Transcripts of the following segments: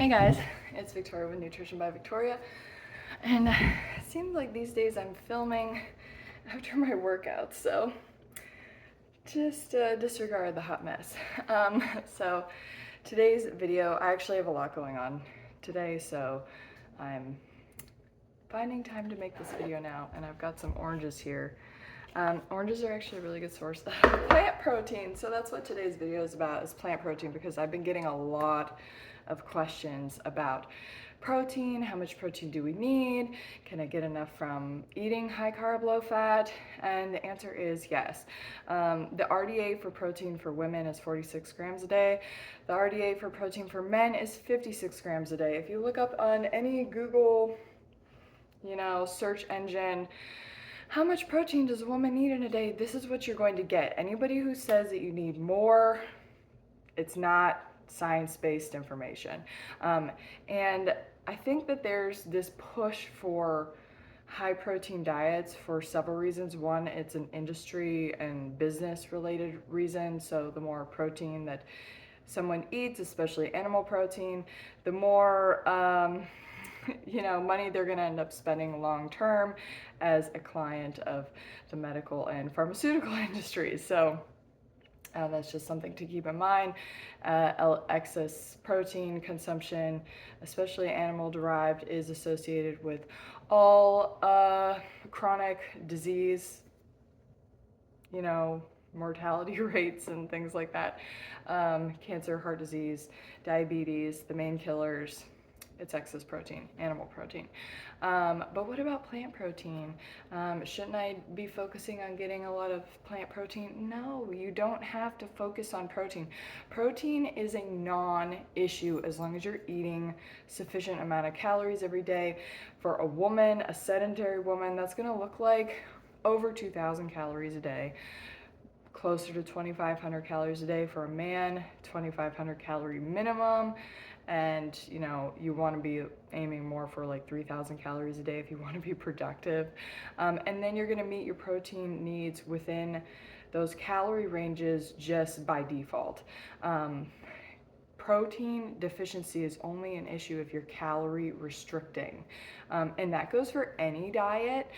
Hey guys, it's Victoria with Nutrition by Victoria, and it seems like these days I'm filming after my workouts, so just disregard the hot mess. So today's video, I actually have a lot going on today, so I'm finding time to make this video now, and I've got some oranges here. Oranges are actually a really good source of plant protein, so that's what today's video is about, is plant protein, because I've been getting a lot of questions about protein. How much protein do we need? Can I get enough from eating high carb, low fat? And the answer is yes. The RDA for protein for women is 46 grams a day. The RDA for protein for men is 56 grams a day. If you look up on any Google, search engine, how much protein does a woman need in a day? This is what you're going to get. Anybody who says that you need more, it's not science-based information. And I think that there's this push for high protein diets for several reasons. One, it's an industry and business related reason. So the more protein that someone eats, especially animal protein, the more money they're going to end up spending long term as a client of the medical and pharmaceutical industries. So that's just something to keep in mind. Excess protein consumption, especially animal derived, is associated with all chronic disease, mortality rates and things like that. Cancer, heart disease, diabetes, the main killers. It's excess protein, animal protein. But what about plant protein? Shouldn't I be focusing on getting a lot of plant protein? No, you don't have to focus on protein. Protein is a non-issue as long as you're eating sufficient amount of calories every day. For a woman, a sedentary woman, that's gonna look like over 2,000 calories a day. Closer to 2,500 calories a day for a man, 2,500 calorie minimum. And you want to be aiming more for like 3,000 calories a day if you want to be productive. And then you're going to meet your protein needs within those calorie ranges just by default. Protein deficiency is only an issue if you're calorie restricting. And that goes for any diet.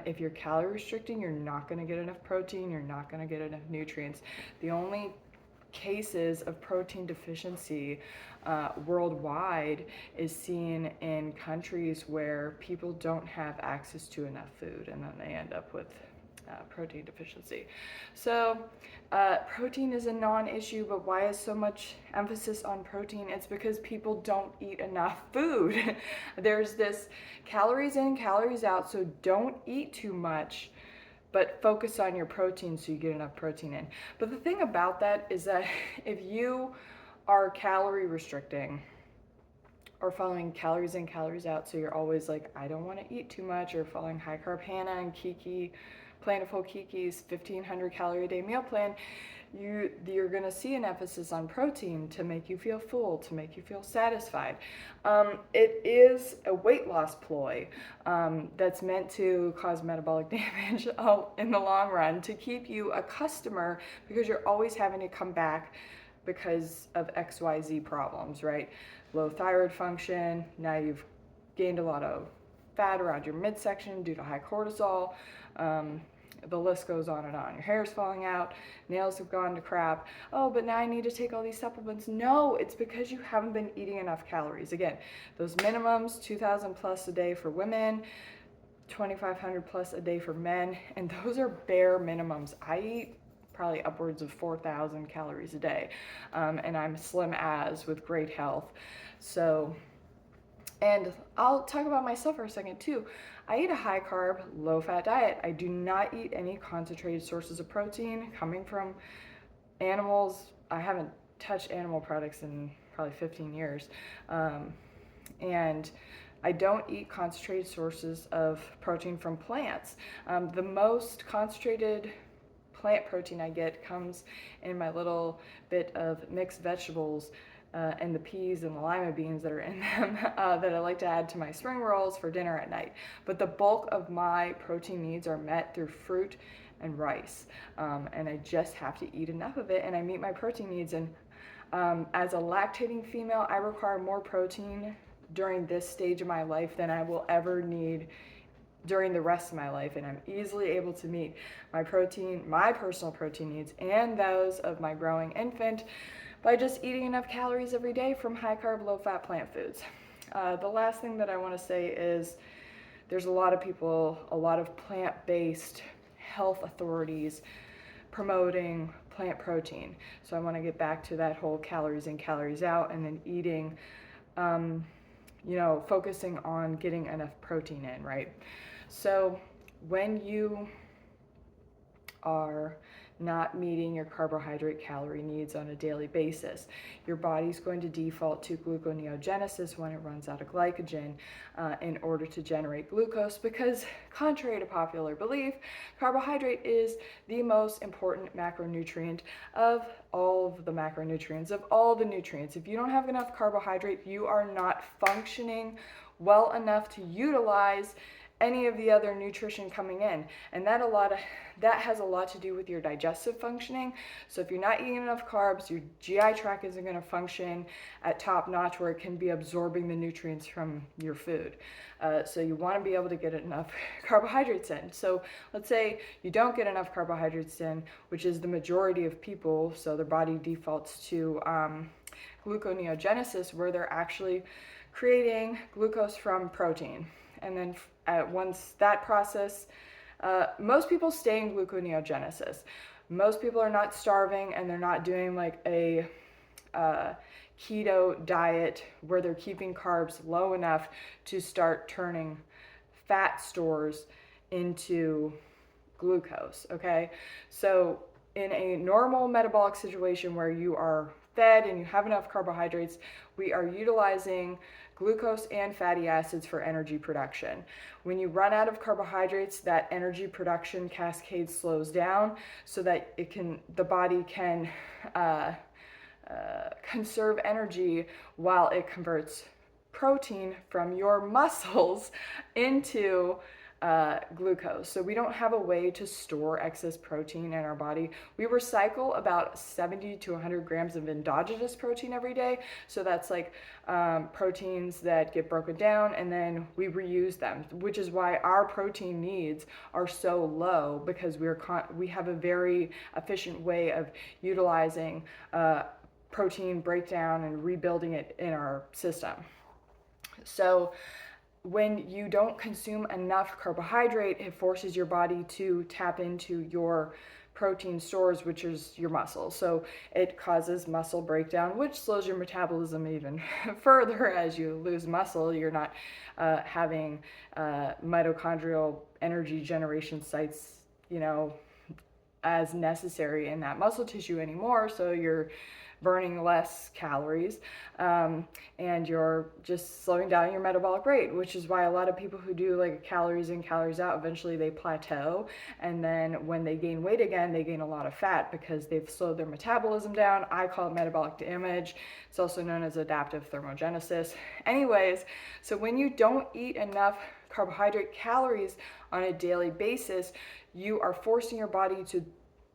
If you're calorie restricting, you're not going to get enough protein, you're not going to get enough nutrients. The only cases of protein deficiency worldwide is seen in countries where people don't have access to enough food, and then they end up with protein deficiency. So protein is a non-issue, but why is so much emphasis on protein? It's because people don't eat enough food. There's this calories in, calories out, so don't eat too much, but focus on your protein so you get enough protein in. But the thing about that is that if you are calorie restricting or following calories in, calories out, so you're always like, I don't want to eat too much, or following high carb Hannah and Kiki, Plantiful Kiki's 1,500 calorie a day meal plan, you're going to see an emphasis on protein to make you feel full, to make you feel satisfied. It is a weight loss ploy that's meant to cause metabolic damage in the long run, to keep you a customer, because you're always having to come back because of XYZ problems, right? Low thyroid function, now you've gained a lot of fat around your midsection due to high cortisol. The list goes on and on. Your hair's falling out, nails have gone to crap. Oh, but now I need to take all these supplements. No, it's because you haven't been eating enough calories. Again, those minimums, 2,000 plus a day for women, 2,500 plus a day for men, and those are bare minimums. I eat probably upwards of 4,000 calories a day, and I'm slim as, with great health. So, and I'll talk about myself for a second too. I eat a high carb, low fat diet. I do not eat any concentrated sources of protein coming from animals. I haven't touched animal products in probably 15 years. And I don't eat concentrated sources of protein from plants. The most concentrated plant protein I get comes in my little bit of mixed vegetables and the peas and the lima beans that are in them that I like to add to my spring rolls for dinner at night. But the bulk of my protein needs are met through fruit and rice. And I just have to eat enough of it, and I meet my protein needs. And As a lactating female, I require more protein during this stage of my life than I will ever need during the rest of my life, and I'm easily able to meet my personal protein needs and those of my growing infant by just eating enough calories every day from high carb, low fat plant foods. The last thing that I want to say is there's a lot of people, a lot of plant-based health authorities promoting plant protein. So I want to get back to that whole calories in, calories out, and then eating, focusing on getting enough protein in, right? So when you are not meeting your carbohydrate calorie needs on a daily basis, your body's going to default to gluconeogenesis when it runs out of glycogen in order to generate glucose, because contrary to popular belief, carbohydrate is the most important macronutrient of all of the macronutrients, of all the nutrients. If you don't have enough carbohydrate, you are not functioning well enough to utilize any of the other nutrition coming in, and that has a lot to do with your digestive functioning. So if you're not eating enough carbs, your GI tract isn't going to function at top notch where it can be absorbing the nutrients from your food. So you want to be able to get enough carbohydrates in. So let's say you don't get enough carbohydrates in, which is the majority of people, so their body defaults to gluconeogenesis, where they're actually creating glucose from protein. And then once that process, most people stay in gluconeogenesis. Most people are not starving, and they're not doing like a keto diet where they're keeping carbs low enough to start turning fat stores into glucose, okay? So in a normal metabolic situation where you are fed and you have enough carbohydrates, we are utilizing glucose and fatty acids for energy production. When you run out of carbohydrates, that energy production cascade slows down so that the body can conserve energy while it converts protein from your muscles into glucose. So we don't have a way to store excess protein in our body. We recycle about 70 to 100 grams of endogenous protein every day. So that's like proteins that get broken down, and then we reuse them, which is why our protein needs are so low, because we have a very efficient way of utilizing protein breakdown and rebuilding it in our system. So when you don't consume enough carbohydrate, it forces your body to tap into your protein stores, which is your muscle. So it causes muscle breakdown, which slows your metabolism even further. As you lose muscle, you're not having mitochondrial energy generation sites, as necessary in that muscle tissue anymore. So you're burning less calories, and you're just slowing down your metabolic rate, which is why a lot of people who do like calories in, calories out, eventually they plateau, and then when they gain weight again, they gain a lot of fat because they've slowed their metabolism down. I call it metabolic damage. It's also known as adaptive thermogenesis. Anyways, so when you don't eat enough carbohydrate calories on a daily basis, you are forcing your body to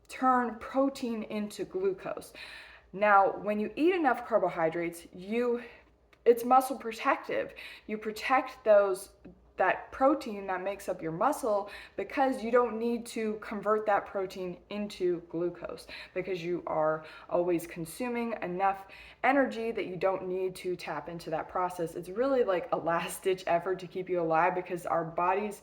turn protein into glucose. Now, when you eat enough carbohydrates, it's muscle protective. You protect that protein that makes up your muscle, because you don't need to convert that protein into glucose, because you are always consuming enough energy that you don't need to tap into that process. It's really like a last-ditch effort to keep you alive, because our body's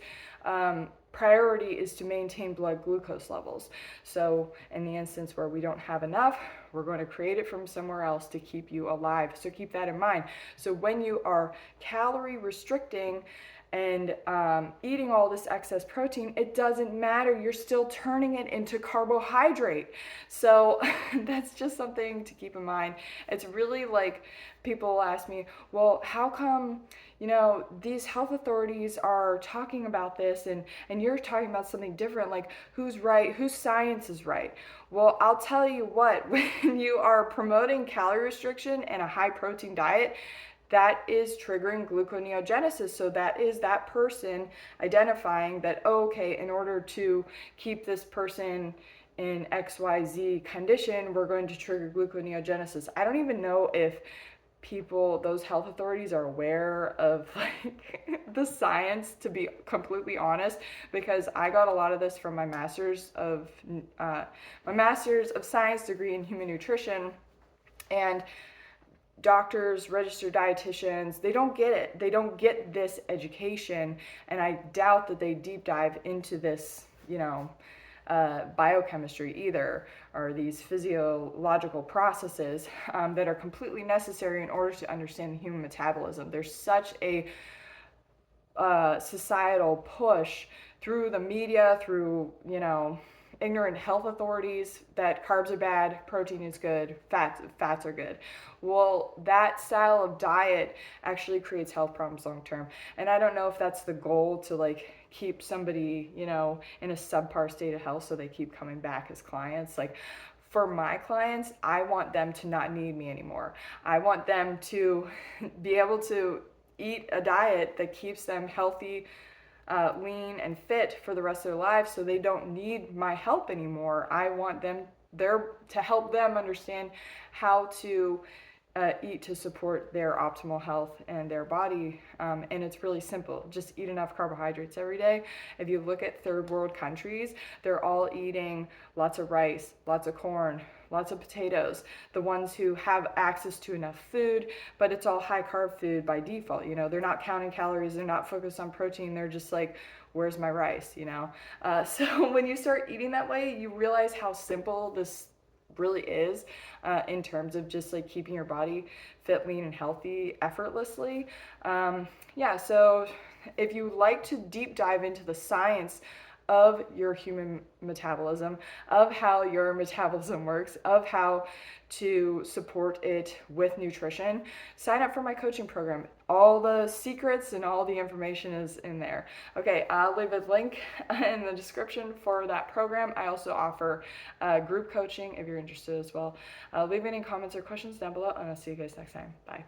priority is to maintain blood glucose levels. So in the instance where we don't have enough, we're going to create it from somewhere else to keep you alive. So keep that in mind. So when you are calorie restricting and eating all this excess protein, it doesn't matter. You're still turning it into carbohydrate. So that's just something to keep in mind. It's really like people ask me, well, how come these health authorities are talking about this and you're talking about something different? Like, who's right? Whose science is right? Well, I'll tell you what, when you are promoting calorie restriction and a high protein diet, that is triggering gluconeogenesis. So that is that person identifying that, oh, okay, in order to keep this person in XYZ condition, we're going to trigger gluconeogenesis. I don't even know if those health authorities are aware of like the science, to be completely honest, because I got a lot of this from my master's of science degree in human nutrition, and doctors, registered dietitians, they don't get it. They don't get this education, and I doubt that they deep dive into this, biochemistry either, or these physiological processes that are completely necessary in order to understand the human metabolism. There's such a societal push through the media, through, ignorant health authorities, that carbs are bad, protein is good, fats are good. Well, that style of diet actually creates health problems long term. And I don't know if that's the goal, to like keep somebody, in a subpar state of health so they keep coming back as clients. Like, for my clients, I want them to not need me anymore. I want them to be able to eat a diet that keeps them healthy, lean and fit for the rest of their lives, so they don't need my help anymore. I want them there to help them understand how to eat to support their optimal health and their body. And it's really simple. Just eat enough carbohydrates every day. If you look at third world countries, they're all eating lots of rice, lots of corn, lots of potatoes. The ones who have access to enough food, but it's all high carb food by default. They're not counting calories, they're not focused on protein, they're just like, where's my rice? So when you start eating that way, you realize how simple this really is, in terms of just like keeping your body fit, lean, and healthy effortlessly. So if you like to deep dive into the science of your human metabolism, of how your metabolism works, of how to support it with nutrition, sign up for my coaching program. All the secrets and all the information is in there. Okay, I'll leave a link in the description for that program. I also offer group coaching if you're interested as well. Leave any comments or questions down below, and I'll see you guys next time. Bye.